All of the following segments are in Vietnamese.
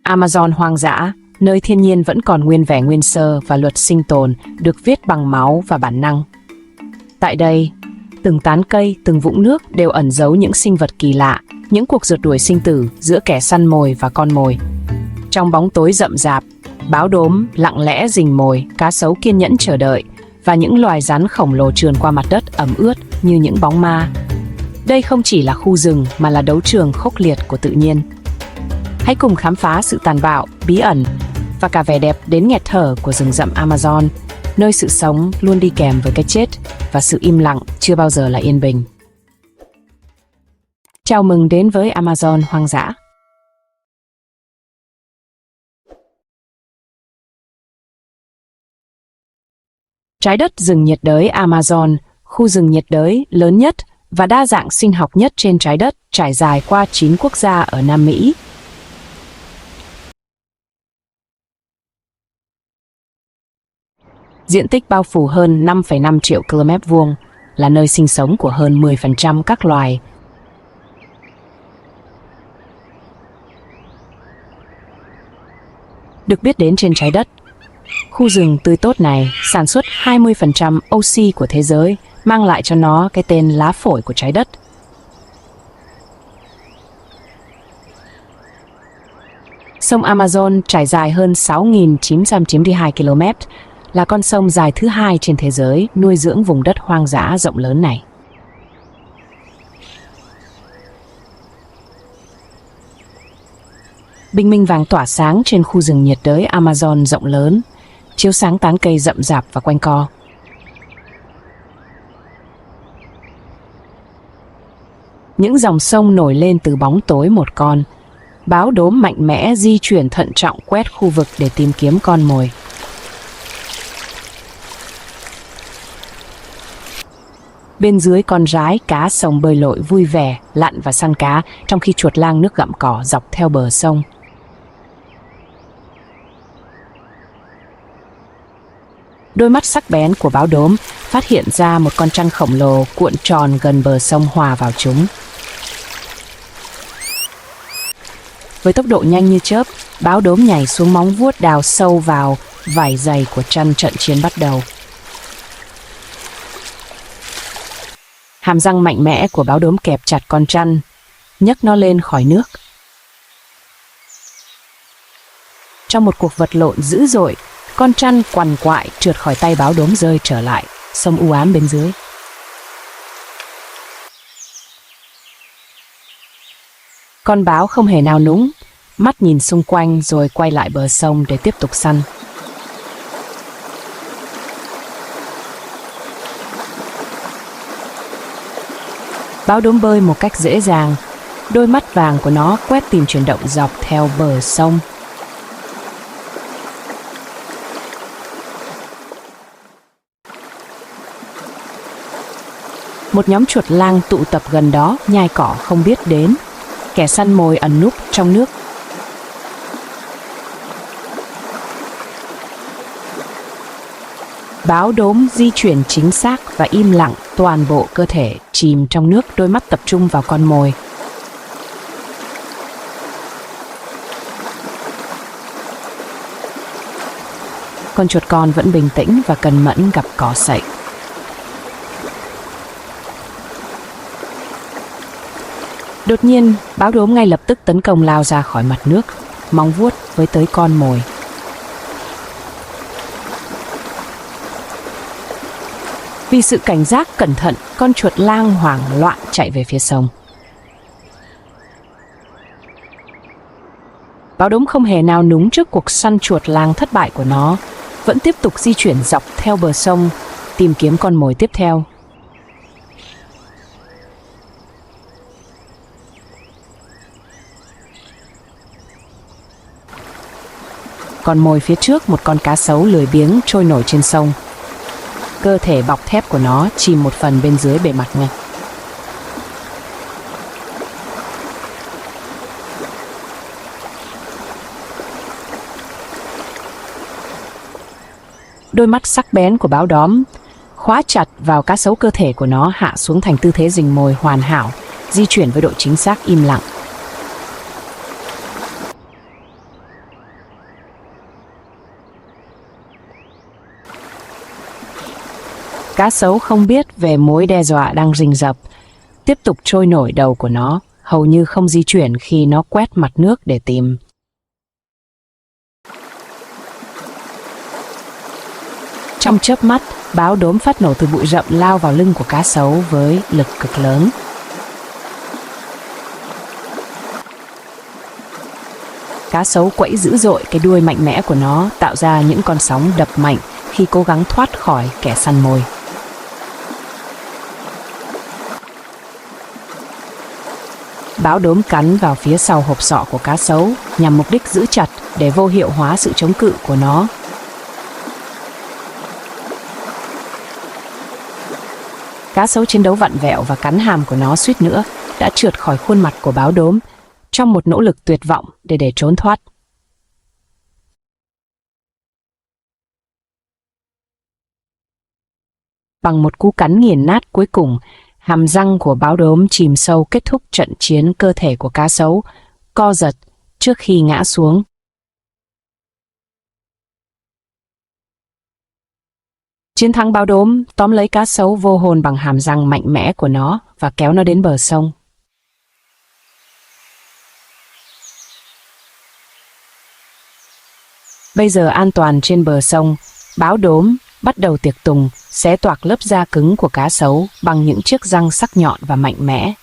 Amazon hoang dã, nơi thiên nhiên vẫn còn nguyên vẻ nguyên sơ và luật sinh tồn được viết bằng máu và bản năng. Tại đây, từng tán cây, từng vũng nước đều ẩn giấu những sinh vật kỳ lạ, những cuộc rượt đuổi sinh tử giữa kẻ săn mồi và con mồi. Trong bóng tối rậm rạp, báo đốm lặng lẽ rình mồi, cá sấu kiên nhẫn chờ đợi và những loài rắn khổng lồ trườn qua mặt đất ẩm ướt như những bóng ma. Đây không chỉ là khu rừng mà là đấu trường khốc liệt của tự nhiên. Hãy cùng khám phá sự tàn bạo, bí ẩn và cả vẻ đẹp đến nghẹt thở của rừng rậm Amazon, nơi sự sống luôn đi kèm với cái chết và sự im lặng chưa bao giờ là yên bình. Chào mừng đến với Amazon hoang dã. Trái đất rừng nhiệt đới Amazon, khu rừng nhiệt đới lớn nhất và đa dạng sinh học nhất trên trái đất, trải dài qua 9 quốc gia ở Nam Mỹ. Diện tích bao phủ hơn 5,5 triệu km vuông, là nơi sinh sống của hơn 10% các loài. Được biết đến trên trái đất, khu rừng tươi tốt này sản xuất 20% oxy của thế giới, mang lại cho nó cái tên lá phổi của trái đất. Sông Amazon trải dài hơn 6.992 km, là con sông dài thứ hai trên thế giới nuôi dưỡng vùng đất hoang dã rộng lớn này. Bình minh vàng tỏa sáng trên khu rừng nhiệt đới Amazon rộng lớn, chiếu sáng tán cây rậm rạp và quanh co. Những dòng sông nổi lên từ bóng tối một con, báo đốm mạnh mẽ di chuyển thận trọng quét khu vực để tìm kiếm con mồi. Bên dưới con rái, cá sông bơi lội vui vẻ, lặn và săn cá, trong khi chuột lang nước gặm cỏ dọc theo bờ sông. Đôi mắt sắc bén của báo đốm phát hiện ra một con trăn khổng lồ cuộn tròn gần bờ sông hòa vào chúng. Với tốc độ nhanh như chớp, báo đốm nhảy xuống móng vuốt đào sâu vào vảy dày của trăn. Trận chiến bắt đầu. Hàm răng mạnh mẽ của báo đốm kẹp chặt con trăn, nhấc nó lên khỏi nước. Trong một cuộc vật lộn dữ dội, con trăn quằn quại trượt khỏi tay báo đốm rơi trở lại sông u ám bên dưới. Con báo không hề nao núng, mắt nhìn xung quanh rồi quay lại bờ sông để tiếp tục săn. Báo đốm bơi một cách dễ dàng, đôi mắt vàng của nó quét tìm chuyển động dọc theo bờ sông. Một nhóm chuột lang tụ tập gần đó, nhai cỏ không biết đến. Kẻ săn mồi ẩn núp trong nước. Báo đốm di chuyển chính xác và im lặng, toàn bộ cơ thể chìm trong nước, đôi mắt tập trung vào con mồi. Con chuột con vẫn bình tĩnh và cần mẫn gặp cỏ sậy. Đột nhiên, báo đốm ngay lập tức tấn công, lao ra khỏi mặt nước, móng vuốt với tới con mồi. Vì sự cảnh giác cẩn thận, con chuột lang hoảng loạn chạy về phía sông. Báo đốm không hề nao núng trước cuộc săn chuột lang thất bại của nó, vẫn tiếp tục di chuyển dọc theo bờ sông, tìm kiếm con mồi tiếp theo. Còn mồi phía trước, một con cá sấu lười biếng trôi nổi trên sông. Cơ thể bọc thép của nó chìm một phần bên dưới bề mặt ngay. Đôi mắt sắc bén của báo đốm khóa chặt vào cá sấu, cơ thể của nó hạ xuống thành tư thế rình mồi hoàn hảo, di chuyển với độ chính xác im lặng. Cá sấu không biết về mối đe dọa đang rình rập, tiếp tục trôi nổi đầu của nó, hầu như không di chuyển khi nó quét mặt nước để tìm. Trong chớp mắt, báo đốm phát nổ từ bụi rậm lao vào lưng của cá sấu với lực cực lớn. Cá sấu quẫy dữ dội cái đuôi mạnh mẽ của nó, tạo ra những con sóng đập mạnh khi cố gắng thoát khỏi kẻ săn mồi. Báo đốm cắn vào phía sau hộp sọ của cá sấu nhằm mục đích giữ chặt để vô hiệu hóa sự chống cự của nó. Cá sấu chiến đấu vặn vẹo và cắn hàm của nó suýt nữa đã trượt khỏi khuôn mặt của báo đốm trong một nỗ lực tuyệt vọng để trốn thoát. Bằng một cú cắn nghiền nát cuối cùng, hàm răng của báo đốm chìm sâu kết thúc trận chiến. Cơ thể của cá sấu co giật trước khi ngã xuống. Chiến thắng báo đốm tóm lấy cá sấu vô hồn bằng hàm răng mạnh mẽ của nó và kéo nó đến bờ sông. Bây giờ an toàn trên bờ sông, báo đốm bắt đầu tiệc tùng, xé toạc lớp da cứng của cá sấu bằng những chiếc răng sắc nhọn và mạnh mẽ.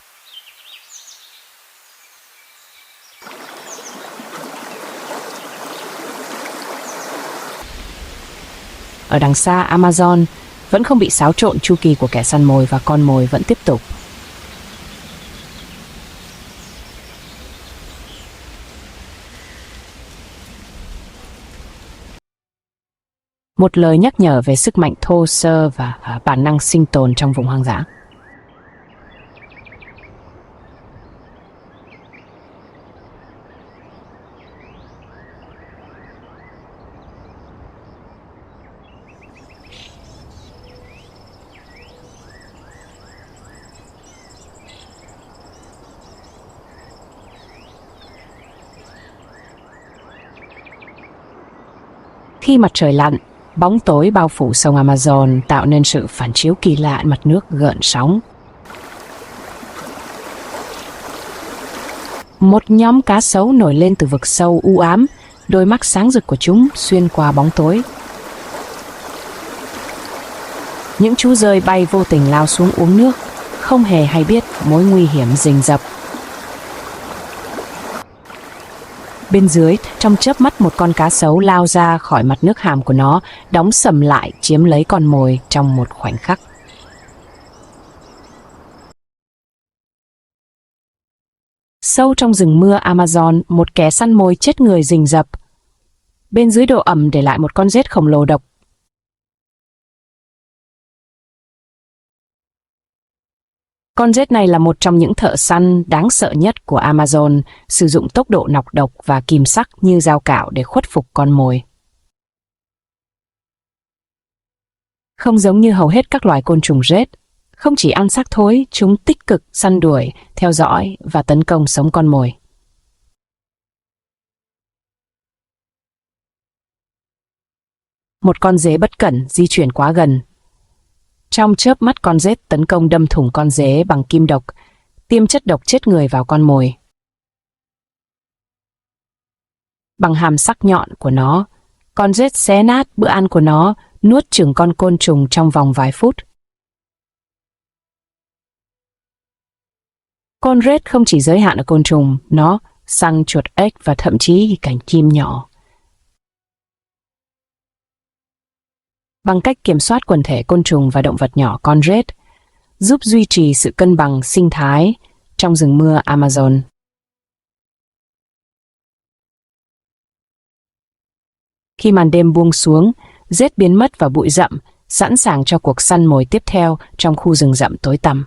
Ở đằng xa, Amazon vẫn không bị xáo trộn chu kỳ của kẻ săn mồi và con mồi vẫn tiếp tục. Một lời nhắc nhở về sức mạnh thô sơ và bản năng sinh tồn trong vùng hoang dã. Khi mặt trời lặn, bóng tối bao phủ sông Amazon tạo nên sự phản chiếu kỳ lạ mặt nước gợn sóng. Một nhóm cá sấu nổi lên từ vực sâu u ám, đôi mắt sáng rực của chúng xuyên qua bóng tối. Những chú dơi bay vô tình lao xuống uống nước, không hề hay biết mối nguy hiểm rình rập. Bên dưới, trong chớp mắt một con cá sấu lao ra khỏi mặt nước, hàm của nó đóng sầm lại chiếm lấy con mồi trong một khoảnh khắc. Sâu trong rừng mưa Amazon, một kẻ săn mồi chết người rình rập. Bên dưới độ ẩm để lại một con rết khổng lồ độc. Con rết này là một trong những thợ săn đáng sợ nhất của Amazon, sử dụng tốc độ nọc độc và kìm sắc như dao cạo để khuất phục con mồi. Không giống như hầu hết các loài côn trùng rết, không chỉ ăn xác thối, chúng tích cực săn đuổi, theo dõi và tấn công sống con mồi. Một con dế bất cẩn di chuyển quá gần. Trong chớp mắt, con rết tấn công đâm thủng con dế bằng kim độc, tiêm chất độc chết người vào con mồi. Bằng hàm sắc nhọn của nó, con rết xé nát bữa ăn của nó, nuốt chửng con côn trùng trong vòng vài phút. Con rết không chỉ giới hạn ở côn trùng, nó săn chuột ếch và thậm chí cánh chim nhỏ. Bằng cách kiểm soát quần thể côn trùng và động vật nhỏ, con rết giúp duy trì sự cân bằng sinh thái trong rừng mưa Amazon. Khi màn đêm buông xuống, rết biến mất vào bụi rậm, sẵn sàng cho cuộc săn mồi tiếp theo trong khu rừng rậm tối tăm.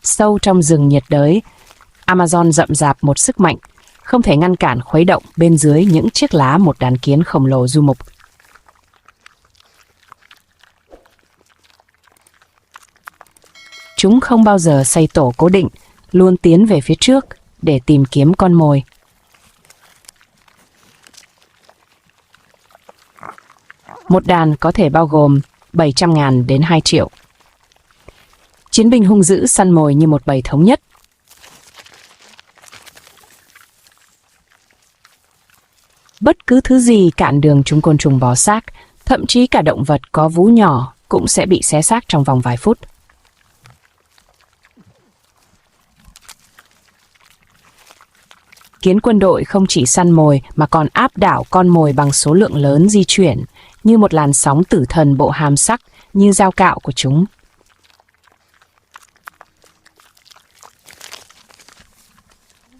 Sâu trong rừng nhiệt đới, Amazon rậm rạp một sức mạnh, không thể ngăn cản khuấy động bên dưới những chiếc lá một đàn kiến khổng lồ du mục. Chúng không bao giờ xây tổ cố định, luôn tiến về phía trước để tìm kiếm con mồi. Một đàn có thể bao gồm 700.000 đến 2 triệu. Chiến binh hung dữ săn mồi như một bầy thống nhất. Bất cứ thứ gì cản đường chúng côn trùng bò xác, thậm chí cả động vật có vú nhỏ cũng sẽ bị xé xác trong vòng vài phút. Kiến quân đội không chỉ săn mồi mà còn áp đảo con mồi bằng số lượng lớn di chuyển, như một làn sóng tử thần bộ hàm sắc như dao cạo của chúng.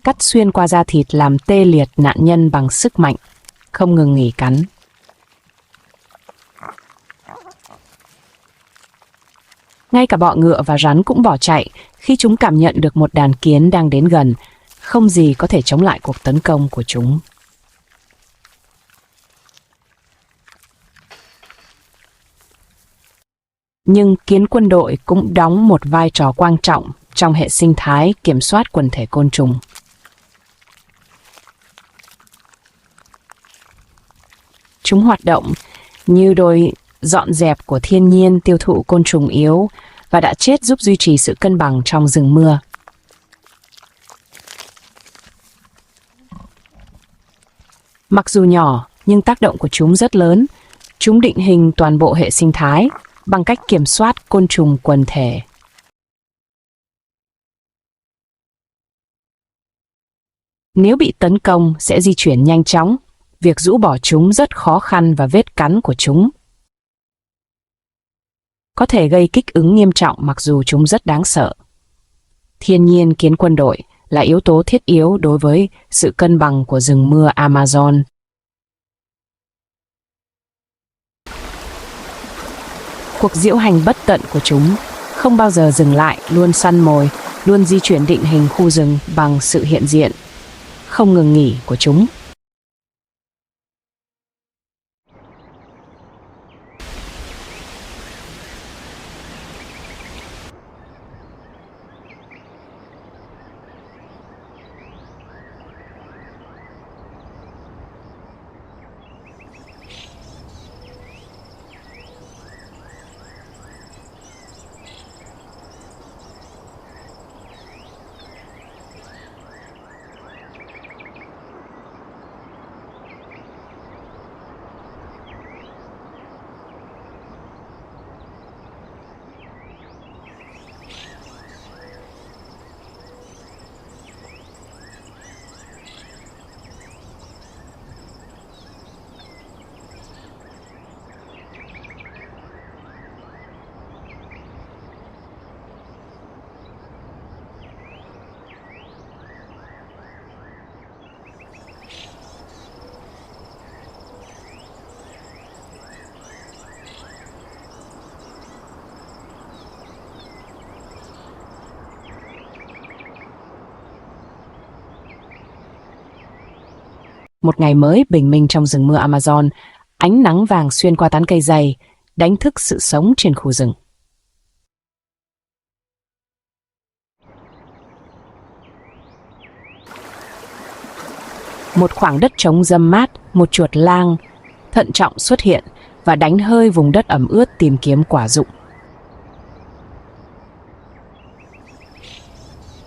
Cắt xuyên qua da thịt làm tê liệt nạn nhân bằng sức mạnh, không ngừng nghỉ cắn. Ngay cả bọ ngựa và rắn cũng bỏ chạy khi chúng cảm nhận được một đàn kiến đang đến gần. Không gì có thể chống lại cuộc tấn công của chúng. Nhưng kiến quân đội cũng đóng một vai trò quan trọng trong hệ sinh thái kiểm soát quần thể côn trùng. Chúng hoạt động như đôi dọn dẹp của thiên nhiên tiêu thụ côn trùng yếu và đã chết giúp duy trì sự cân bằng trong rừng mưa. Mặc dù nhỏ, nhưng tác động của chúng rất lớn. Chúng định hình toàn bộ hệ sinh thái bằng cách kiểm soát côn trùng quần thể. Nếu bị tấn công sẽ di chuyển nhanh chóng, việc rũ bỏ chúng rất khó khăn và vết cắn của chúng có thể gây kích ứng nghiêm trọng mặc dù chúng rất đáng sợ. Thiên nhiên kiến quân đội là yếu tố thiết yếu đối với sự cân bằng của rừng mưa Amazon. Cuộc diễu hành bất tận của chúng không bao giờ dừng lại, luôn săn mồi, luôn di chuyển định hình khu rừng bằng sự hiện diện không ngừng nghỉ của chúng. Một ngày mới bình minh trong rừng mưa Amazon, ánh nắng vàng xuyên qua tán cây dày, đánh thức sự sống trên khu rừng. Một khoảng đất trống râm mát, một chuột lang thận trọng xuất hiện và đánh hơi vùng đất ẩm ướt tìm kiếm quả dụng.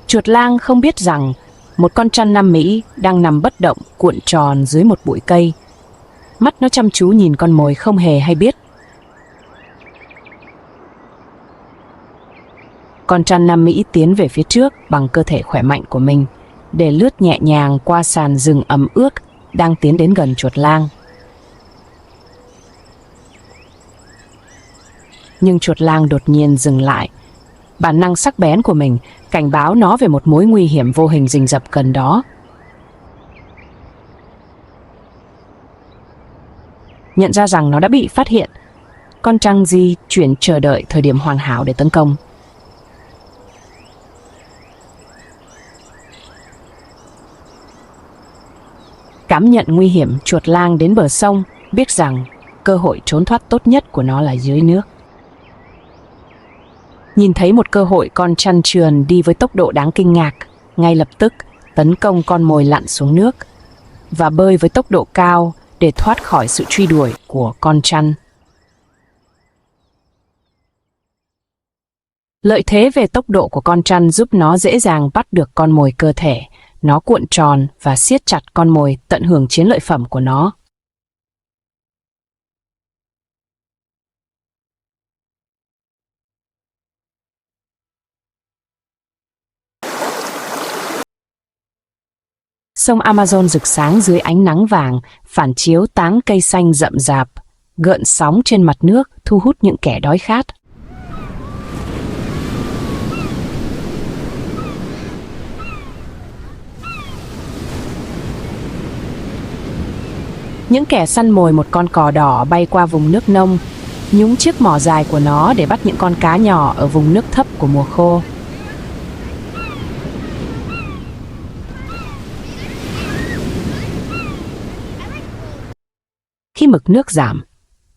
Chuột lang không biết rằng một con trăn Nam Mỹ đang nằm bất động cuộn tròn dưới một bụi cây. Mắt nó chăm chú nhìn con mồi không hề hay biết. Con trăn Nam Mỹ tiến về phía trước bằng cơ thể khỏe mạnh của mình để lướt nhẹ nhàng qua sàn rừng ẩm ướt đang tiến đến gần chuột lang. Nhưng chuột lang đột nhiên dừng lại. Bản năng sắc bén của mình cảnh báo nó về một mối nguy hiểm vô hình rình rập gần đó. Nhận ra rằng nó đã bị phát hiện, con trăng di chuyển chờ đợi thời điểm hoàn hảo để tấn công. Cảm nhận nguy hiểm, chuột lang đến bờ sông, biết rằng cơ hội trốn thoát tốt nhất của nó là dưới nước. Nhìn thấy một cơ hội, con chăn trườn đi với tốc độ đáng kinh ngạc, ngay lập tức tấn công con mồi lặn xuống nước và bơi với tốc độ cao để thoát khỏi sự truy đuổi của con chăn. Lợi thế về tốc độ của con chăn giúp nó dễ dàng bắt được con mồi cơ thể. Nó cuộn tròn và siết chặt con mồi, tận hưởng chiến lợi phẩm của nó. Sông Amazon rực sáng dưới ánh nắng vàng, phản chiếu tán cây xanh rậm rạp, gợn sóng trên mặt nước thu hút những kẻ đói khát. Những kẻ săn mồi một con cò đỏ bay qua vùng nước nông, nhúng chiếc mỏ dài của nó để bắt những con cá nhỏ ở vùng nước thấp của mùa khô. Khi mực nước giảm,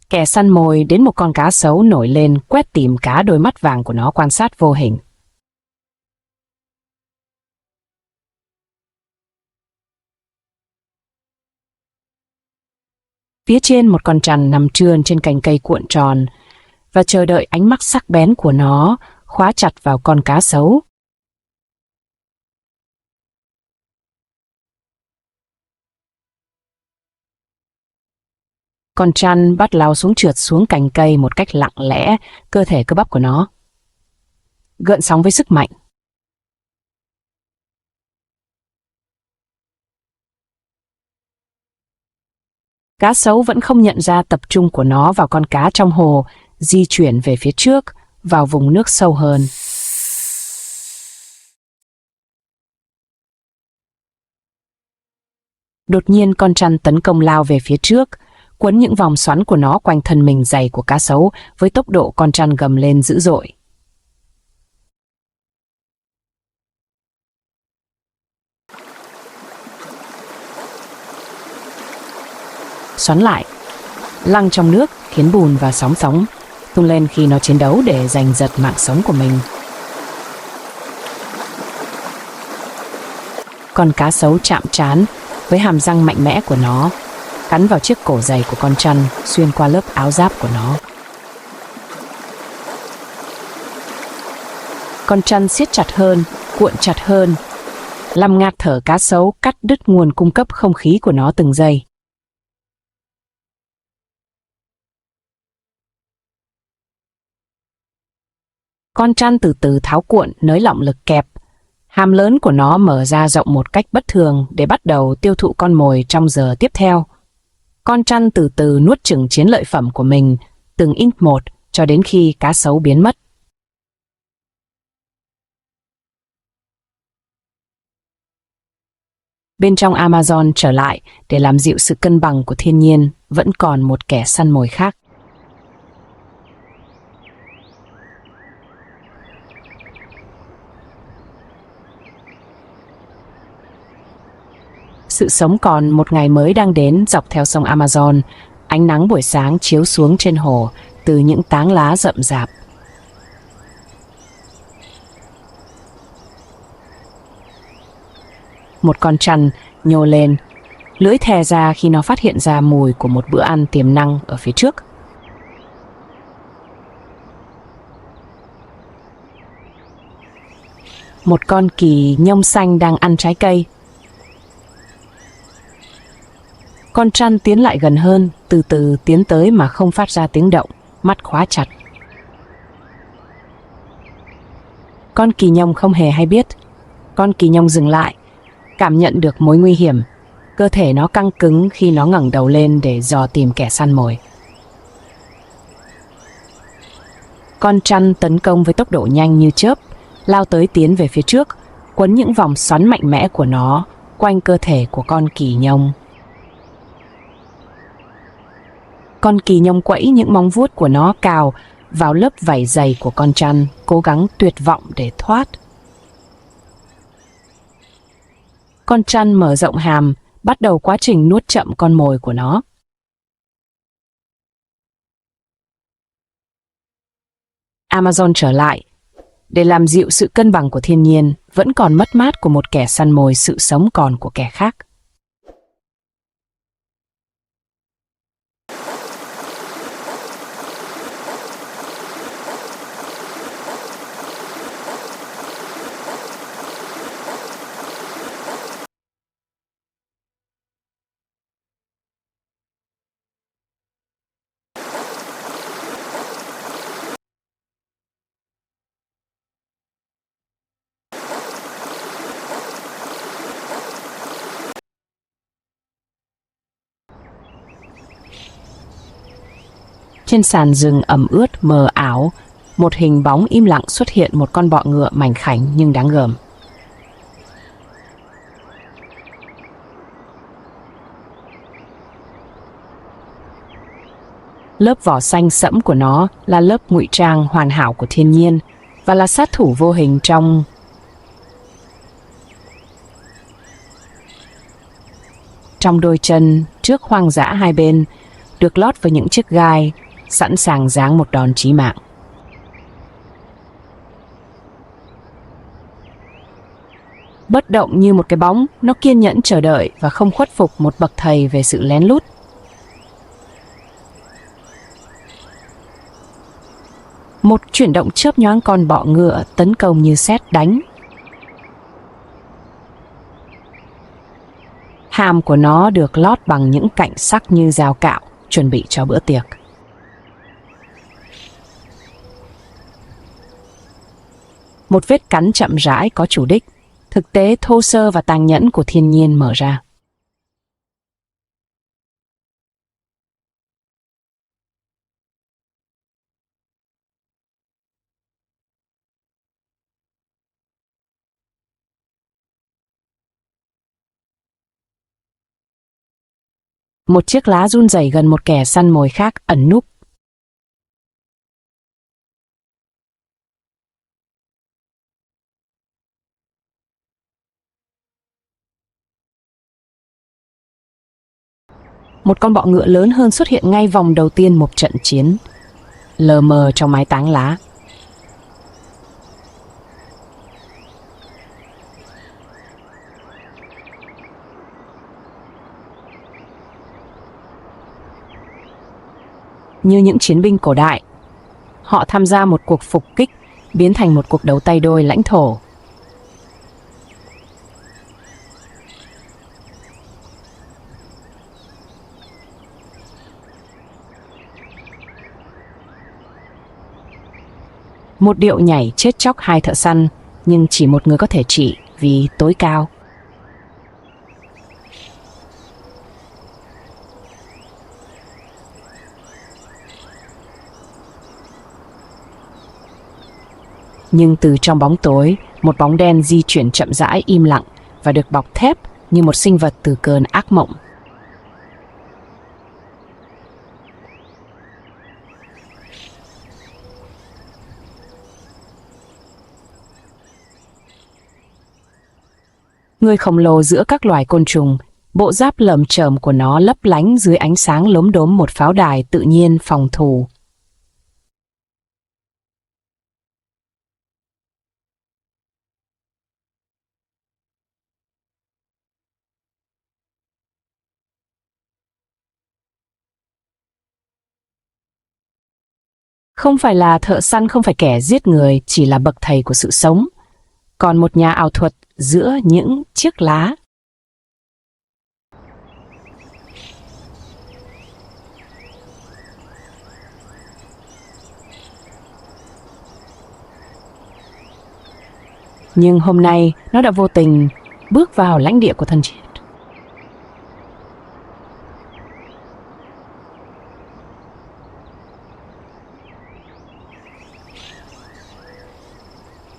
kẻ săn mồi đến một con cá sấu nổi lên, quét tìm cá, đôi mắt vàng của nó quan sát vô hình. Phía trên, một con trằn nằm trườn trên cành cây cuộn tròn và chờ đợi ánh mắt sắc bén của nó khóa chặt vào con cá sấu. Con trăn bắt lao trượt xuống cành cây một cách lặng lẽ, cơ thể cơ bắp của nó gợn sóng với sức mạnh. Cá sấu vẫn không nhận ra tập trung của nó vào con cá trong hồ, di chuyển về phía trước, vào vùng nước sâu hơn. Đột nhiên, con trăn tấn công lao về phía trước, quấn những vòng xoắn của nó quanh thân mình dày của cá sấu. Với tốc độ, con trăn gầm lên dữ dội. Xoắn lại, lăn trong nước, khiến bùn và sóng tung lên khi nó chiến đấu để giành giật mạng sống của mình. Con cá sấu chạm trán với hàm răng mạnh mẽ của nó, cắn vào chiếc cổ dày của con trăn, xuyên qua lớp áo giáp của nó. Con trăn siết chặt hơn, cuộn chặt hơn, làm ngạt thở cá sấu, cắt đứt nguồn cung cấp không khí của nó từng giây. Con trăn từ từ tháo cuộn, nới lỏng lực kẹp. Hàm lớn của nó mở ra rộng một cách bất thường để bắt đầu tiêu thụ con mồi trong giờ tiếp theo. Con trăn từ từ nuốt chửng chiến lợi phẩm của mình, từng ít một, cho đến khi cá sấu biến mất. Bên trong Amazon trở lại để làm dịu sự cân bằng của thiên nhiên, vẫn còn một kẻ săn mồi khác. Sự sống còn, một ngày mới đang đến dọc theo sông Amazon. Ánh nắng buổi sáng chiếu xuống trên hồ từ những tán lá rậm rạp. Một con trăn nhô lên, lưỡi thè ra khi nó phát hiện ra mùi của một bữa ăn tiềm năng ở phía trước. Một con kỳ nhông xanh đang ăn trái cây. Con trăn tiến lại gần hơn, từ từ tiến tới mà không phát ra tiếng động, mắt khóa chặt. Con kỳ nhông không hề hay biết. Con kỳ nhông dừng lại, cảm nhận được mối nguy hiểm. Cơ thể nó căng cứng khi nó ngẩng đầu lên để dò tìm kẻ săn mồi. Con trăn tấn công với tốc độ nhanh như chớp, lao tới, tiến về phía trước, quấn những vòng xoắn mạnh mẽ của nó quanh cơ thể của con kỳ nhông. Con kỳ nhông quẫy những móng vuốt của nó cào vào lớp vảy dày của con trăn, cố gắng tuyệt vọng để thoát. Con trăn mở rộng hàm, bắt đầu quá trình nuốt chậm con mồi của nó. Amazon trở lại, Để làm dịu sự cân bằng của thiên nhiên, vẫn còn mất mát của một kẻ săn mồi sự sống còn của kẻ khác. Trên sàn rừng ẩm ướt mờ ảo, một hình bóng im lặng xuất hiện, một con bọ ngựa mảnh khảnh nhưng đáng gờm. Lớp vỏ xanh sẫm của nó là lớp ngụy trang hoàn hảo của thiên nhiên và là sát thủ vô hình trong đôi chân trước hoang dã hai bên, được lót với những chiếc gai, sẵn sàng giáng một đòn chí mạng. Bất động như một cái bóng, nó kiên nhẫn chờ đợi và không khuất phục một bậc thầy về sự lén lút. Một chuyển động chớp nhoáng, con bọ ngựa tấn công như sét đánh. Hàm của nó được lót bằng những cạnh sắc như dao cạo, chuẩn bị cho bữa tiệc. Một vết cắn chậm rãi có chủ đích, thực tế thô sơ và tàn nhẫn của thiên nhiên mở ra. Một chiếc lá run rẩy gần một kẻ săn mồi khác ẩn núp. Một con bọ ngựa lớn hơn xuất hiện ngay vòng đầu tiên một trận chiến, lờ mờ trong mái táng lá. Như những chiến binh cổ đại, họ tham gia một cuộc phục kích biến thành một cuộc đấu tay đôi lãnh thổ. Một điệu nhảy chết chóc hai thợ săn, nhưng chỉ một người có thể trị vì tối cao. Nhưng từ trong bóng tối, một bóng đen di chuyển chậm rãi im lặng và được bọc thép như một sinh vật từ cơn ác mộng. Người khổng lồ giữa các loài côn trùng, bộ giáp lởm chởm của nó lấp lánh dưới ánh sáng lốm đốm, một pháo đài tự nhiên phòng thủ. Không phải là thợ săn, không phải kẻ giết người, chỉ là bậc thầy của sự sống. Còn một nhà ảo thuật giữa những chiếc lá. Nhưng hôm nay nó đã vô tình bước vào lãnh địa của thần chết.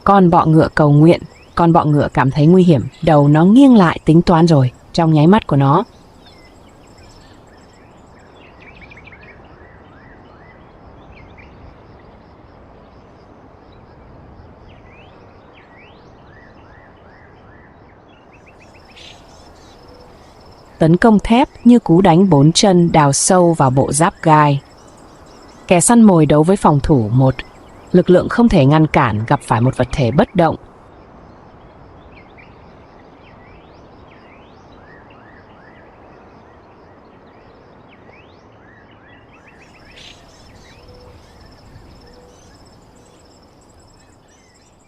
Con bọ ngựa cầu nguyện, con bọ ngựa cảm thấy nguy hiểm, đầu nó nghiêng lại tính toán rồi, trong nháy mắt của nó. Tấn công thép như cú đánh 4 chân đào sâu vào bộ giáp gai. Kẻ săn mồi đấu với phòng thủ, một Lực lượng không thể ngăn cản gặp phải một vật thể bất động.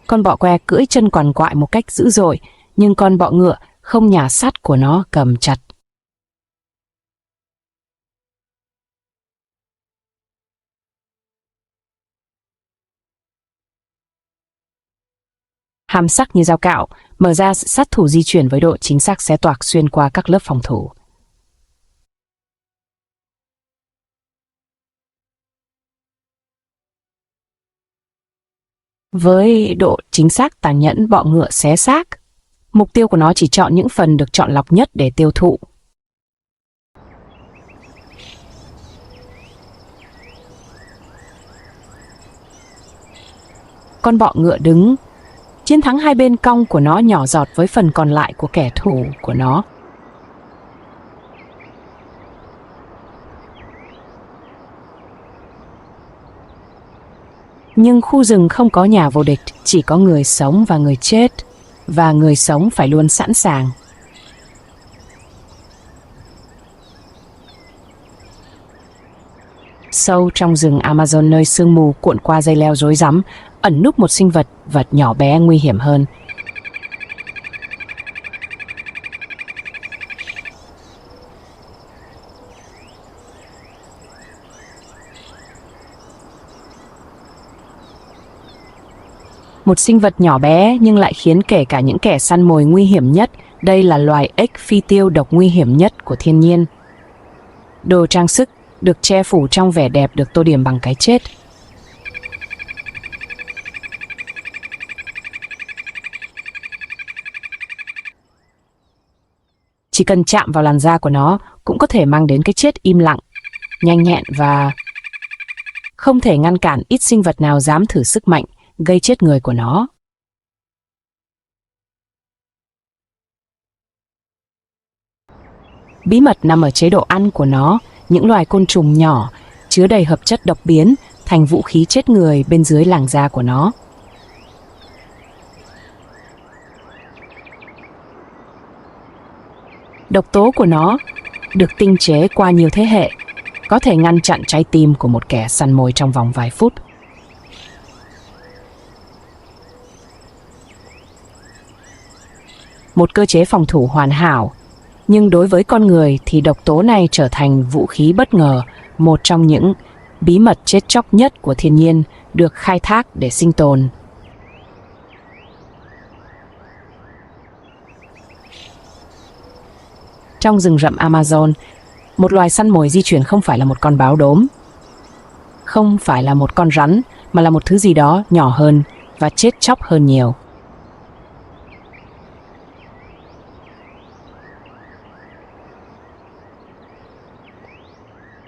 Con bọ que cưỡi chân quằn quại một cách dữ dội, nhưng con bọ ngựa không nhả sắt của nó cầm chặt. Hàm sắc như dao cạo, mở ra sát thủ di chuyển với độ chính xác xé toạc xuyên qua các lớp phòng thủ. Với độ chính xác tàn nhẫn, bọ ngựa xé xác. Mục tiêu của nó chỉ chọn những phần được chọn lọc nhất để tiêu thụ. Con bọ ngựa đứng, chiến thắng hai bên cong của nó nhỏ giọt với phần còn lại của kẻ thù của nó. Nhưng khu rừng không có nhà vô địch, chỉ có người sống và người chết, và người sống phải luôn sẵn sàng. Sâu trong rừng Amazon, nơi sương mù cuộn qua dây leo rối rắm, ẩn núp một sinh vật nhỏ bé nguy hiểm hơn. Một sinh vật nhỏ bé nhưng lại khiến kể cả những kẻ săn mồi nguy hiểm nhất. Đây là loài ếch phi tiêu độc nguy hiểm nhất của thiên nhiên. Đồ trang sức được che phủ trong vẻ đẹp được tô điểm bằng cái chết. Chỉ cần chạm vào làn da của nó cũng có thể mang đến cái chết im lặng, nhanh nhẹn và không thể ngăn cản. Ít sinh vật nào dám thử sức mạnh gây chết người của nó. Bí mật nằm ở chế độ ăn của nó. Những loài côn trùng nhỏ chứa đầy hợp chất độc biến thành vũ khí chết người bên dưới làn da của nó. Độc tố của nó được tinh chế qua nhiều thế hệ, có thể ngăn chặn trái tim của một kẻ săn mồi trong vòng vài phút. Một cơ chế phòng thủ hoàn hảo, nhưng đối với con người thì độc tố này trở thành vũ khí bất ngờ, một trong những bí mật chết chóc nhất của thiên nhiên được khai thác để sinh tồn. Trong rừng rậm Amazon, một loài săn mồi di chuyển không phải là một con báo đốm, không phải là một con rắn, mà là một thứ gì đó nhỏ hơn và chết chóc hơn nhiều.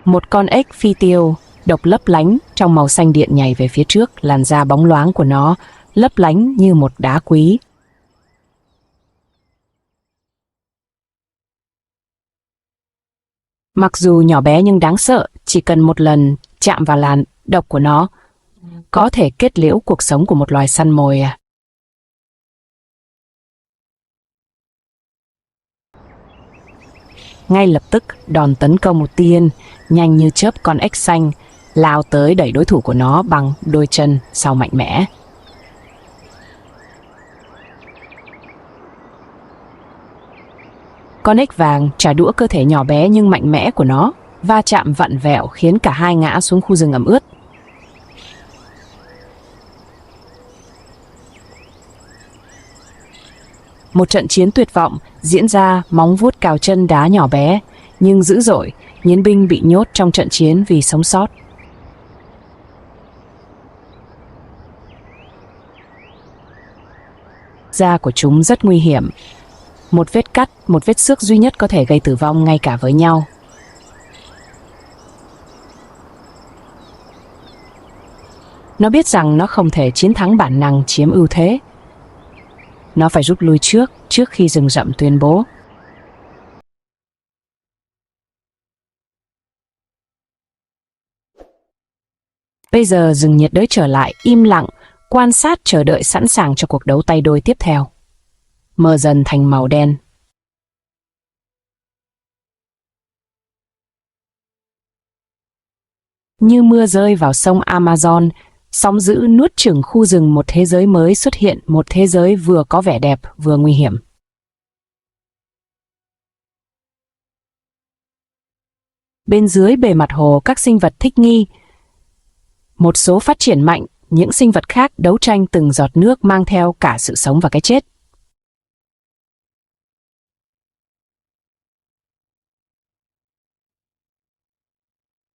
Một con ếch phi tiêu độc lấp lánh trong màu xanh điện nhảy về phía trước, làn da bóng loáng của nó lấp lánh như một đá quý. Mặc dù nhỏ bé nhưng đáng sợ, chỉ cần một lần chạm vào làn độc của nó có thể kết liễu cuộc sống của một loài săn mồi. Ngay lập tức, đòn tấn công một tiên nhanh như chớp, con ếch xanh lao tới đẩy đối thủ của nó bằng đôi chân sau mạnh mẽ. Con ếch vàng trả đũa cơ thể nhỏ bé nhưng mạnh mẽ của nó, va chạm vặn vẹo khiến cả hai ngã xuống khu rừng ẩm ướt. Một trận chiến tuyệt vọng diễn ra, móng vuốt cào chân đá nhỏ bé nhưng dữ dội, chiến binh bị nhốt trong trận chiến vì sống sót. Da của chúng rất nguy hiểm. Một vết cắt, một vết xước duy nhất có thể gây tử vong ngay cả với nhau. Nó biết rằng nó không thể chiến thắng bản năng chiếm ưu thế. Nó phải rút lui trước khi rừng rậm tuyên bố. Bây giờ rừng nhiệt đới trở lại im lặng, quan sát chờ đợi sẵn sàng cho cuộc đấu tay đôi tiếp theo. Mờ dần thành màu đen. Như mưa rơi vào sông Amazon, sóng dữ nuốt chửng khu rừng, một thế giới mới xuất hiện, một thế giới vừa có vẻ đẹp vừa nguy hiểm. Bên dưới bề mặt hồ, các sinh vật thích nghi. Một số phát triển mạnh, những sinh vật khác đấu tranh từng giọt nước mang theo cả sự sống và cái chết.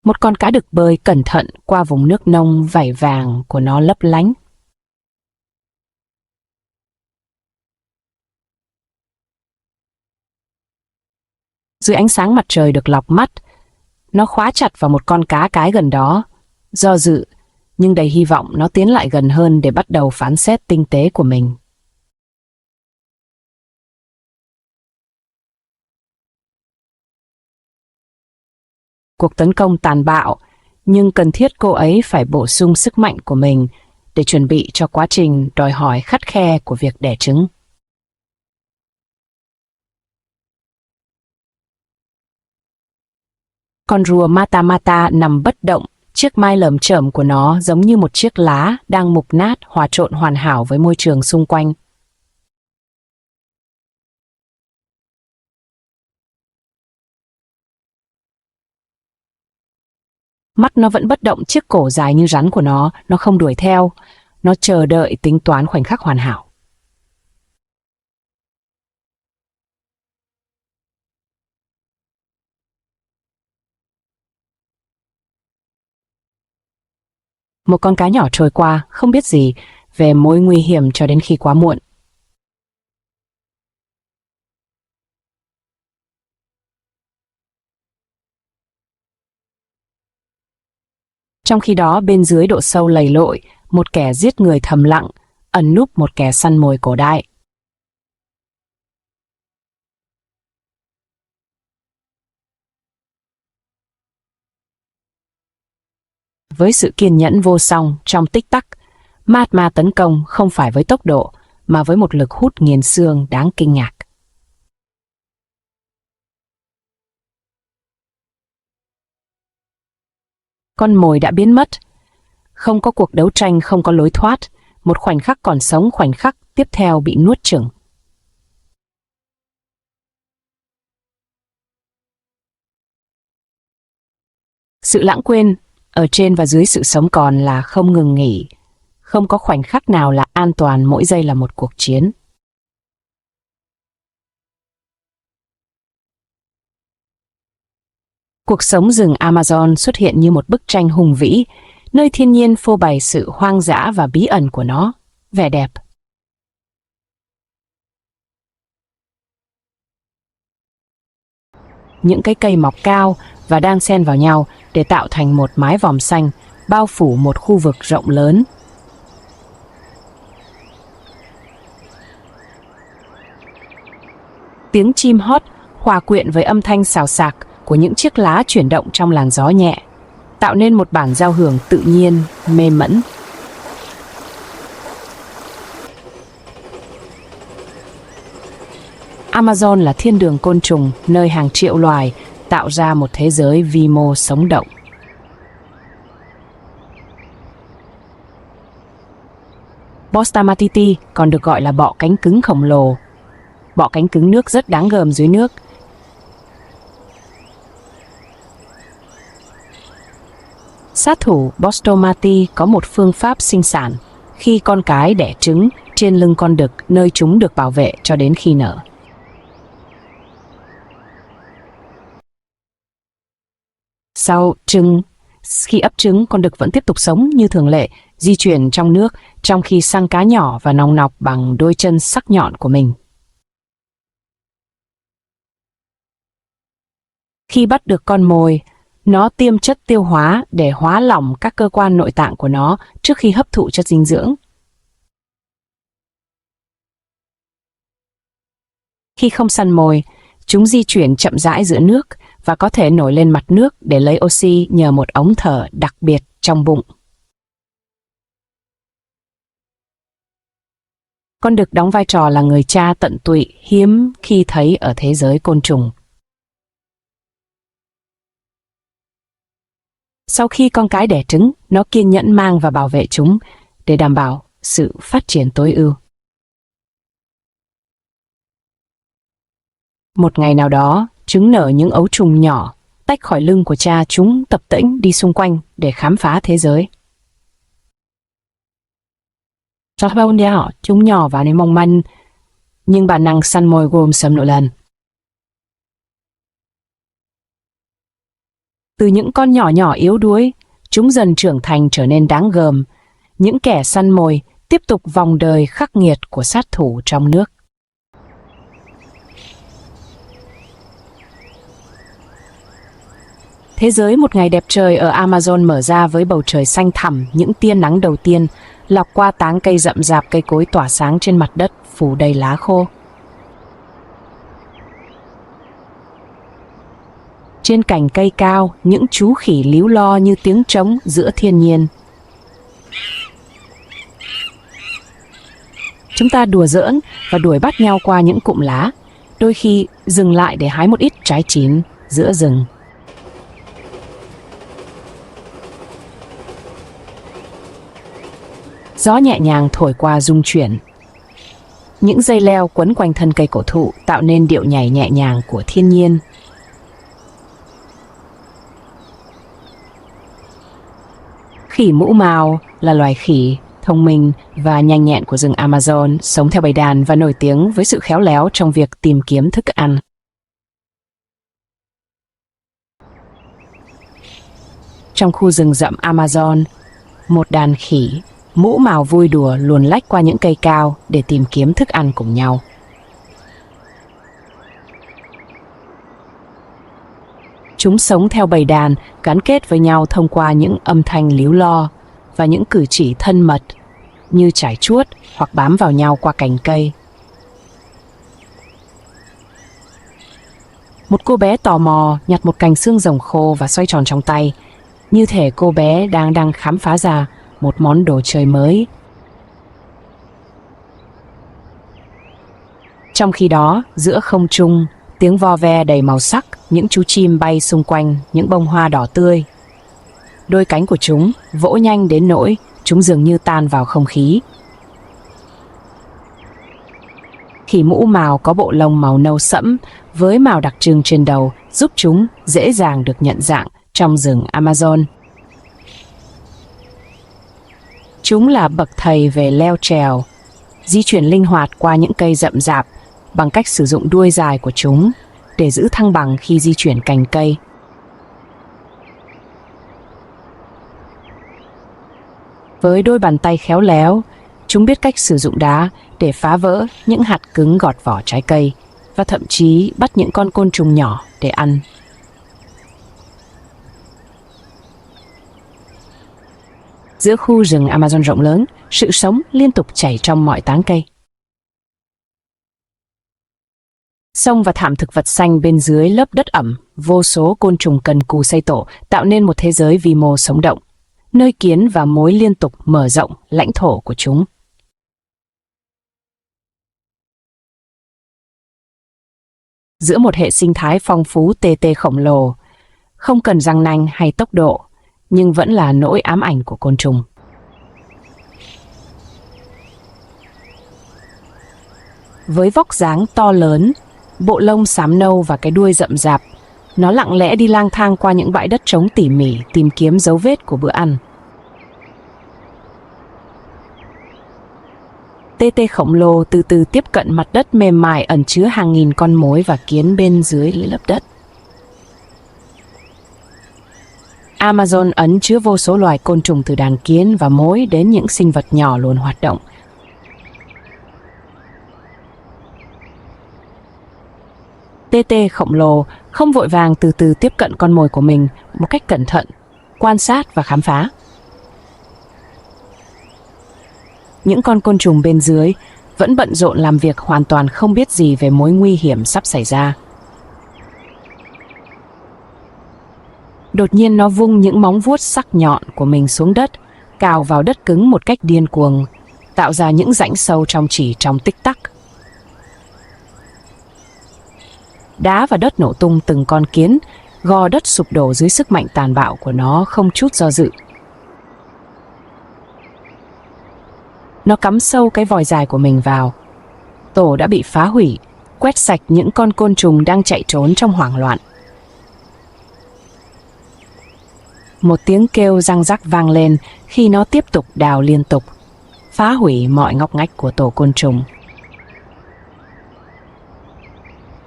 Một con cá đực bơi cẩn thận qua vùng nước nông, vảy vàng của nó lấp lánh. Dưới ánh sáng mặt trời được lọc mắt, nó khóa chặt vào một con cá cái gần đó, do dự, nhưng đầy hy vọng nó tiến lại gần hơn để bắt đầu phán xét tinh tế của mình. Cuộc tấn công tàn bạo, nhưng cần thiết cô ấy phải bổ sung sức mạnh của mình để chuẩn bị cho quá trình đòi hỏi khắt khe của việc đẻ trứng. Con rùa Mata Mata nằm bất động, chiếc mai lởm chởm của nó giống như một chiếc lá đang mục nát, hòa trộn hoàn hảo với môi trường xung quanh. Mắt nó vẫn bất động, chiếc cổ dài như rắn của nó không đuổi theo, nó chờ đợi tính toán khoảnh khắc hoàn hảo. Một con cá nhỏ trôi qua, không biết gì về mối nguy hiểm cho đến khi quá muộn. Trong khi đó, bên dưới độ sâu lầy lội, một kẻ giết người thầm lặng, ẩn núp một kẻ săn mồi cổ đại. Với sự kiên nhẫn vô song, trong tích tắc, Matma tấn công không phải với tốc độ, mà với một lực hút nghiền xương đáng kinh ngạc. Con mồi đã biến mất. Không có cuộc đấu tranh, không có lối thoát. Một khoảnh khắc còn sống, khoảnh khắc tiếp theo bị nuốt chửng. Sự lãng quên ở trên và dưới sự sống còn là không ngừng nghỉ. Không có khoảnh khắc nào là an toàn, mỗi giây là một cuộc chiến. Cuộc sống rừng Amazon xuất hiện như một bức tranh hùng vĩ, nơi thiên nhiên phô bày sự hoang dã và bí ẩn của nó, vẻ đẹp. Những cái cây mọc cao và đang xen vào nhau để tạo thành một mái vòm xanh, bao phủ một khu vực rộng lớn. Tiếng chim hót hòa quyện với âm thanh xào xạc của những chiếc lá chuyển động trong làn gió nhẹ, tạo nên một bản giao hưởng tự nhiên, mê mẩn. Amazon là thiên đường côn trùng, nơi hàng triệu loài tạo ra một thế giới vi mô sống động. Bostamatiti còn được gọi là bọ cánh cứng khổng lồ. Bọ cánh cứng nước rất đáng gờm dưới nước. Sát thủ Bostomati có một phương pháp sinh sản. Khi con cái đẻ trứng trên lưng con đực, nơi chúng được bảo vệ cho đến khi nở. Sau trứng, khi ấp trứng, con đực vẫn tiếp tục sống như thường lệ, di chuyển trong nước, trong khi săn cá nhỏ và nòng nọc bằng đôi chân sắc nhọn của mình. Khi bắt được con mồi, nó tiêm chất tiêu hóa để hóa lỏng các cơ quan nội tạng của nó trước khi hấp thụ chất dinh dưỡng. Khi không săn mồi, chúng di chuyển chậm rãi giữa nước và có thể nổi lên mặt nước để lấy oxy nhờ một ống thở đặc biệt trong bụng. Con đực đóng vai trò là người cha tận tụy hiếm khi thấy ở thế giới côn trùng. Sau khi con cái đẻ trứng, nó kiên nhẫn mang và bảo vệ chúng để đảm bảo sự phát triển tối ưu. Một ngày nào đó, chúng nở những ấu trùng nhỏ, tách khỏi lưng của cha chúng tập tễnh đi xung quanh để khám phá thế giới. Cho bao nhiêu họ, chúng nhỏ và nên mong manh, nhưng bản năng săn mồi gồm sớm nổi lần. Từ những con nhỏ nhỏ yếu đuối, chúng dần trưởng thành trở nên đáng gờm, những kẻ săn mồi tiếp tục vòng đời khắc nghiệt của sát thủ trong nước. Thế giới một ngày đẹp trời ở Amazon mở ra với bầu trời xanh thẳm, những tia nắng đầu tiên lọc qua tán cây rậm rạp, cây cối tỏa sáng trên mặt đất phủ đầy lá khô. Trên cành cây cao, những chú khỉ líu lo như tiếng trống giữa thiên nhiên. Chúng ta đùa giỡn và đuổi bắt nhau qua những cụm lá, đôi khi dừng lại để hái một ít trái chín giữa rừng. Gió nhẹ nhàng thổi qua rung chuyển. Những dây leo quấn quanh thân cây cổ thụ tạo nên điệu nhảy nhẹ nhàng của thiên nhiên. Khỉ mũ mào là loài khỉ thông minh và nhanh nhẹn của rừng Amazon, sống theo bầy đàn và nổi tiếng với sự khéo léo trong việc tìm kiếm thức ăn. Trong khu rừng rậm Amazon, một đàn khỉ mũ mào vui đùa luồn lách qua những cây cao để tìm kiếm thức ăn cùng nhau. Chúng sống theo bầy đàn, gắn kết với nhau thông qua những âm thanh líu lo và những cử chỉ thân mật như chải chuốt hoặc bám vào nhau qua cành cây. Một cô bé tò mò nhặt một cành xương rồng khô và xoay tròn trong tay, như thể cô bé đang khám phá ra một món đồ chơi mới. Trong khi đó, giữa không trung, tiếng vo ve đầy màu sắc, những chú chim bay xung quanh những bông hoa đỏ tươi. Đôi cánh của chúng vỗ nhanh đến nỗi chúng dường như tan vào không khí. Khỉ mũ mào có bộ lông màu nâu sẫm với màu đặc trưng trên đầu, giúp chúng dễ dàng được nhận dạng trong rừng Amazon. Chúng là bậc thầy về leo trèo, di chuyển linh hoạt qua những cây rậm rạp bằng cách sử dụng đuôi dài của chúng để giữ thăng bằng khi di chuyển cành cây. Với đôi bàn tay khéo léo, chúng biết cách sử dụng đá để phá vỡ những hạt cứng gọt vỏ trái cây và thậm chí bắt những con côn trùng nhỏ để ăn. Giữa khu rừng Amazon rộng lớn, sự sống liên tục chảy trong mọi tán cây. Sông và thảm thực vật xanh bên dưới lớp đất ẩm, vô số côn trùng cần cù xây tổ tạo nên một thế giới vi mô sống động, nơi kiến và mối liên tục mở rộng lãnh thổ của chúng. Giữa một hệ sinh thái phong phú, tê tê khổng lồ, không cần răng nanh hay tốc độ, nhưng vẫn là nỗi ám ảnh của côn trùng. Với vóc dáng to lớn, bộ lông xám nâu và cái đuôi rậm rạp, nó lặng lẽ đi lang thang qua những bãi đất trống tỉ mỉ tìm kiếm dấu vết của bữa ăn. Tê tê khổng lồ từ từ tiếp cận mặt đất mềm mại ẩn chứa hàng nghìn con mối và kiến bên dưới lớp đất. Amazon ẩn chứa vô số loài côn trùng từ đàn kiến và mối đến những sinh vật nhỏ luôn hoạt động. Tê tê khổng lồ không vội vàng, từ từ tiếp cận con mồi của mình một cách cẩn thận, quan sát và khám phá. Những con côn trùng bên dưới vẫn bận rộn làm việc, hoàn toàn không biết gì về mối nguy hiểm sắp xảy ra. Đột nhiên nó vung những móng vuốt sắc nhọn của mình xuống đất, cào vào đất cứng một cách điên cuồng, tạo ra những rãnh sâu chỉ trong tích tắc. Đá và đất nổ tung từng con kiến, gò đất sụp đổ dưới sức mạnh tàn bạo của nó không chút do dự. Nó cắm sâu cái vòi dài của mình vào. Tổ đã bị phá hủy, quét sạch những con côn trùng đang chạy trốn trong hoảng loạn. Một tiếng kêu răng rắc vang lên khi nó tiếp tục đào liên tục, phá hủy mọi ngóc ngách của tổ côn trùng.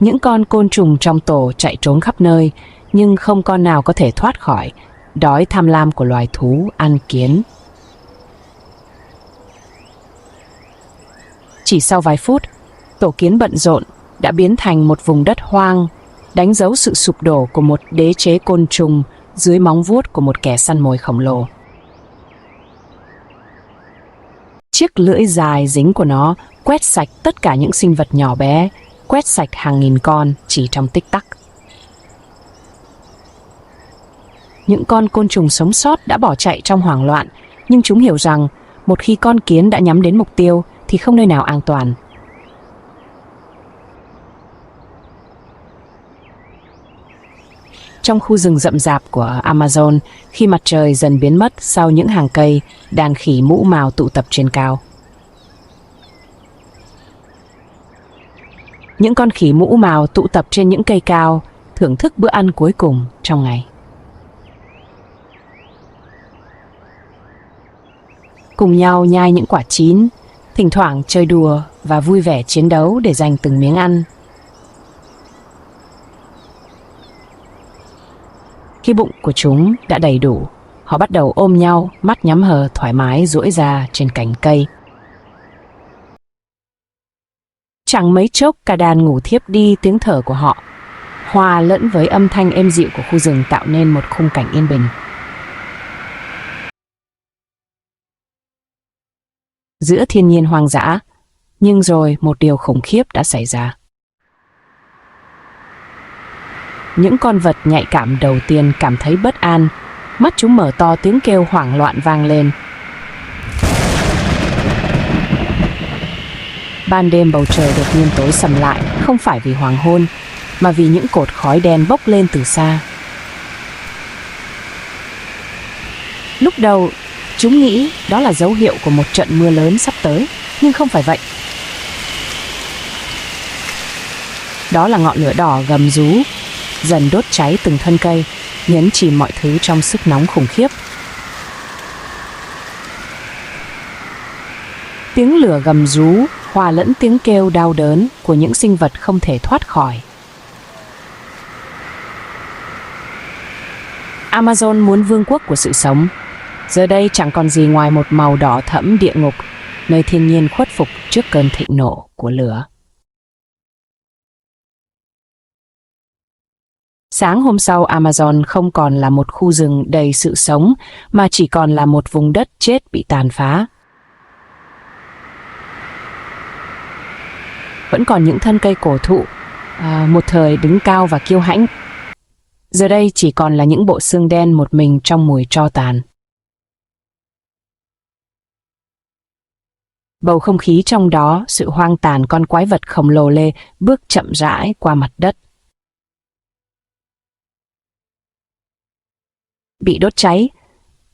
Những con côn trùng trong tổ chạy trốn khắp nơi, nhưng không con nào có thể thoát khỏi đói tham lam của loài thú ăn kiến. Chỉ sau vài phút, tổ kiến bận rộn đã biến thành một vùng đất hoang, đánh dấu sự sụp đổ của một đế chế côn trùng dưới móng vuốt của một kẻ săn mồi khổng lồ. Chiếc lưỡi dài dính của nó quét sạch tất cả những sinh vật nhỏ bé, quét sạch hàng nghìn con chỉ trong tích tắc. Những con côn trùng sống sót đã bỏ chạy trong hoảng loạn, nhưng chúng hiểu rằng một khi con kiến đã nhắm đến mục tiêu thì không nơi nào an toàn. Trong khu rừng rậm rạp của Amazon, khi mặt trời dần biến mất sau những hàng cây, đàn khỉ mũ mào tụ tập trên cao. Những con khỉ mũ mào tụ tập trên những cây cao, thưởng thức bữa ăn cuối cùng trong ngày. Cùng nhau nhai những quả chín, thỉnh thoảng chơi đùa và vui vẻ chiến đấu để giành từng miếng ăn. Khi bụng của chúng đã đầy đủ, họ bắt đầu ôm nhau, mắt nhắm hờ thoải mái duỗi ra trên cành cây. Chẳng mấy chốc cả đàn ngủ thiếp đi, tiếng thở của họ hòa lẫn với âm thanh êm dịu của khu rừng tạo nên một khung cảnh yên bình. Giữa thiên nhiên hoang dã, nhưng rồi một điều khủng khiếp đã xảy ra. Những con vật nhạy cảm đầu tiên cảm thấy bất an, mắt chúng mở to, tiếng kêu hoảng loạn vang lên. Ban đêm bầu trời đột nhiên tối sầm lại, không phải vì hoàng hôn, mà vì những cột khói đen bốc lên từ xa. Lúc đầu, chúng nghĩ đó là dấu hiệu của một trận mưa lớn sắp tới, nhưng không phải vậy. Đó là ngọn lửa đỏ gầm rú, dần đốt cháy từng thân cây, nhấn chìm mọi thứ trong sức nóng khủng khiếp. Tiếng lửa gầm rú hòa lẫn tiếng kêu đau đớn của những sinh vật không thể thoát khỏi. Amazon muốn vương quốc của sự sống. Giờ đây chẳng còn gì ngoài một màu đỏ thẫm địa ngục, nơi thiên nhiên khuất phục trước cơn thịnh nộ của lửa. Sáng hôm sau, Amazon không còn là một khu rừng đầy sự sống, mà chỉ còn là một vùng đất chết bị tàn phá. Vẫn còn những thân cây cổ thụ, một thời đứng cao và kiêu hãnh. Giờ đây chỉ còn là những bộ xương đen một mình trong mùi tro tàn. Bầu không khí trong đó, sự hoang tàn con quái vật khổng lồ lê bước chậm rãi qua mặt đất. Bị đốt cháy,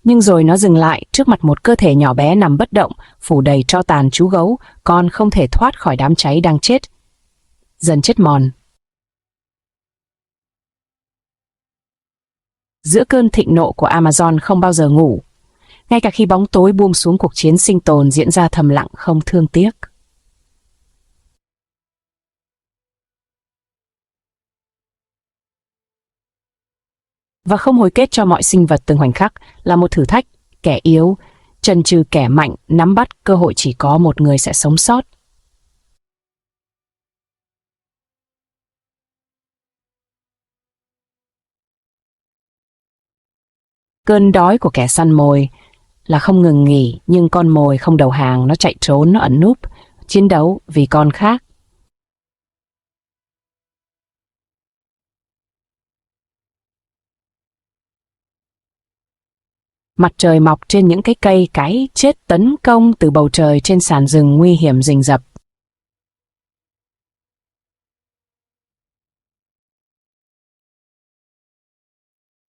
nhưng rồi nó dừng lại trước mặt một cơ thể nhỏ bé nằm bất động, phủ đầy tro tàn chú gấu, con không thể thoát khỏi đám cháy đang chết, dần chết mòn. Giữa cơn thịnh nộ của Amazon không bao giờ ngủ, ngay cả khi bóng tối buông xuống, cuộc chiến sinh tồn diễn ra thầm lặng không thương tiếc. Và không hồi kết cho mọi sinh vật từng khoảnh khắc là một thử thách, kẻ yếu, chần chừ kẻ mạnh, nắm bắt cơ hội chỉ có một người sẽ sống sót. Cơn đói của kẻ săn mồi là không ngừng nghỉ, nhưng con mồi không đầu hàng, nó chạy trốn, nó ẩn núp, chiến đấu vì con khác. Mặt trời mọc trên những cái cây, cái chết tấn công từ bầu trời trên sàn rừng nguy hiểm rình rập.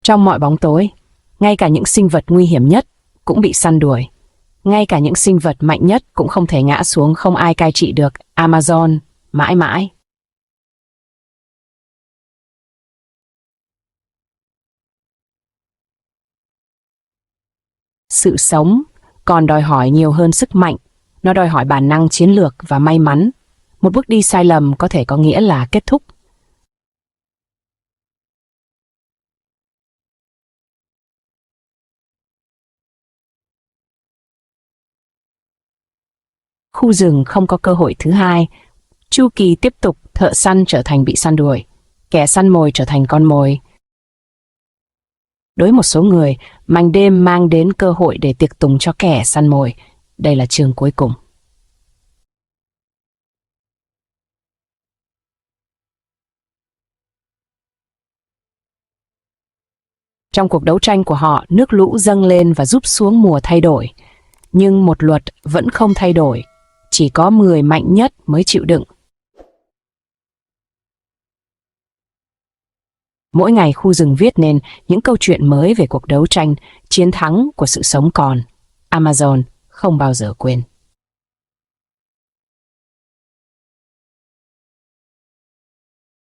Trong mọi bóng tối, ngay cả những sinh vật nguy hiểm nhất cũng bị săn đuổi. Ngay cả những sinh vật mạnh nhất cũng không thể ngã xuống, không ai cai trị được Amazon mãi mãi. Sự sống còn đòi hỏi nhiều hơn sức mạnh, nó đòi hỏi bản năng chiến lược và may mắn. Một bước đi sai lầm có thể có nghĩa là kết thúc. Khu rừng không có cơ hội thứ hai. Chu kỳ tiếp tục, thợ săn trở thành bị săn đuổi, kẻ săn mồi trở thành con mồi. Đối một số người, màn đêm mang đến cơ hội để tiệc tùng cho kẻ săn mồi. Đây là chương cuối cùng. Trong cuộc đấu tranh của họ, nước lũ dâng lên và rút xuống mùa thay đổi. Nhưng một luật vẫn không thay đổi. Chỉ có 10 mạnh nhất mới chịu đựng. Mỗi ngày khu rừng viết nên những câu chuyện mới về cuộc đấu tranh, chiến thắng của sự sống còn. Amazon không bao giờ quên.